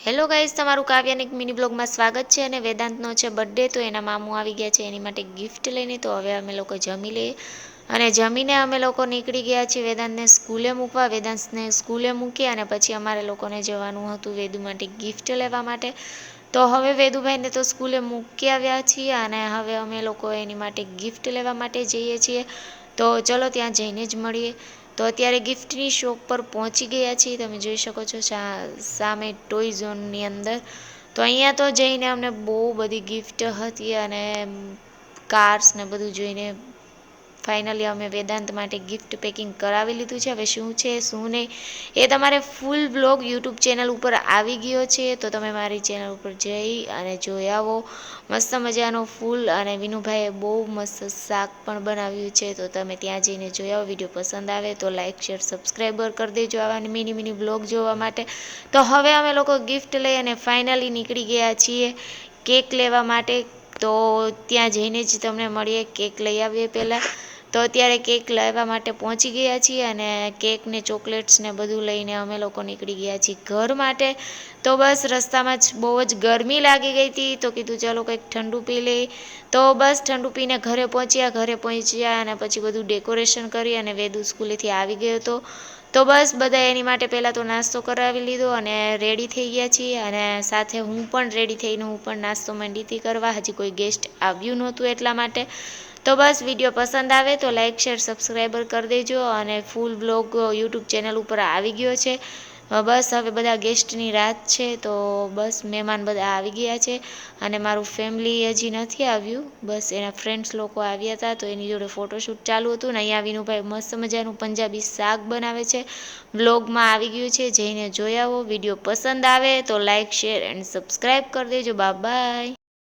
Hello guys, તમારું કાવ્યાની એક mini બ્લોગમાં સ્વાગત છે. અને વેદાંતનો છે બર્થડે, તો એના મામું આવી ગયા છે એની માટે ગિફ્ટ લઈને. તો હવે અમે લોકો જમી લઈએ અને જમીને અમે લોકો નીકળી ગયા છીએ વેદાંતને સ્કૂલે મૂકવા. વેદાંતને સ્કૂલે મૂકી અને પછી અમારે લોકોને જવાનું હતું વેદુ માટે ગિફ્ટ લેવા માટે. તો હવે વેદુભાઈને તો સ્કૂલે મૂકી આવ્યા છીએ અને હવે અમે લોકો એની માટે ગિફ્ટ લેવા માટે જઈએ છીએ. તો ચલો ત્યાં જઈને જ મળીએ. તો અત્યારે ગિફ્ટની શોપ પર પહોંચી ગયા છીએ. તમે જોઈ શકો છો સામે ટોય ઝોનની અંદર. તો અહીંયા તો જઈને અમને બહુ બધી ગિફ્ટ હતી અને કાર્સ ને બધું જોઈને ફાઇનલી અમે વેદાંત માટે ગિફ્ટ પેકિંગ કરાવી લીધું છે. હવે શું છે શું નહીં એ તમારે ફૂલ બ્લોગ યુટ્યુબ ચેનલ ઉપર આવી ગયો છે, તો તમે મારી ચેનલ ઉપર જઈ અને જોઈ આવો. મસ્ત મજાનો ફૂલ, અને વિનુભાઈએ બહુ મસ્ત શાક પણ બનાવ્યું છે, તો તમે ત્યાં જઈને જોઈ આવો. વિડીયો પસંદ આવે તો લાઇક શેર સબસ્ક્રાઈબર કરી દેજો આવા મિની બ્લોગ જોવા માટે. તો હવે અમે લોકો ગિફ્ટ લઈ અને ફાઇનલી નીકળી ગયા છીએ કેક લેવા માટે. તો ત્યાં જઈને જ તમને મળીએ, કેક લઈ આવીએ પહેલાં. તો અત્યારે કેક લાવવા માટે પહોંચી ગયા છીએ અને કેક ને ચોકલેટ્સ ને બધું લઈને અમે લોકો નીકળી ગયા છીએ ઘર માટે. તો બસ રસ્તામાં જ બહુ જ ગરમી લાગી ગઈ હતી, તો કીધું ચાલો કંઈક ઠંડુ પી લઈ. તો બસ ઠંડુ પીને ઘરે પહોંચ્યા અને પછી બધું ડેકોરેશન કરી અને વેદુ સ્કૂલેથી આવી ગયો હતો. તો બસ બધા એની માટે પહેલાં તો નાસ્તો કરાવી લીધો અને રેડી થઈ ગયા છીએ. અને સાથે હું પણ રેડી થઈને હું પણ નાસ્તો માંડી હતી કરવા. હજી કોઈ ગેસ્ટ આવ્યું નહોતું એટલા માટે. તો બસ વિડીયો પસંદ આવે તો લાઇક શેર સબસ્ક્રાઈબર કરી દેજો. અને ફૂલ બ્લોગ યુટ્યુબ ચેનલ ઉપર આવી ગયો છે. બસ હવે બધા ગેસ્ટની રાત છે, તો બસ મહેમાન બધા આવી ગયા છે અને મારું ફેમિલી હજી નથી આવ્યું. બસ એના ફ્રેન્ડ્સ લોકો આવ્યા હતા, તો એની જોડે ફોટોશૂટ ચાલુ હતું ને અહીંયા વિનુભાઈ મસ્ત મજાનું પંજાબી શાક બનાવે છે. બ્લોગમાં આવી ગયું છે, જઈને જોઈ આવો. વિડીયો પસંદ આવે તો લાઇક શેર એન્ડ સબસ્ક્રાઈબ કરી દેજો. બાય.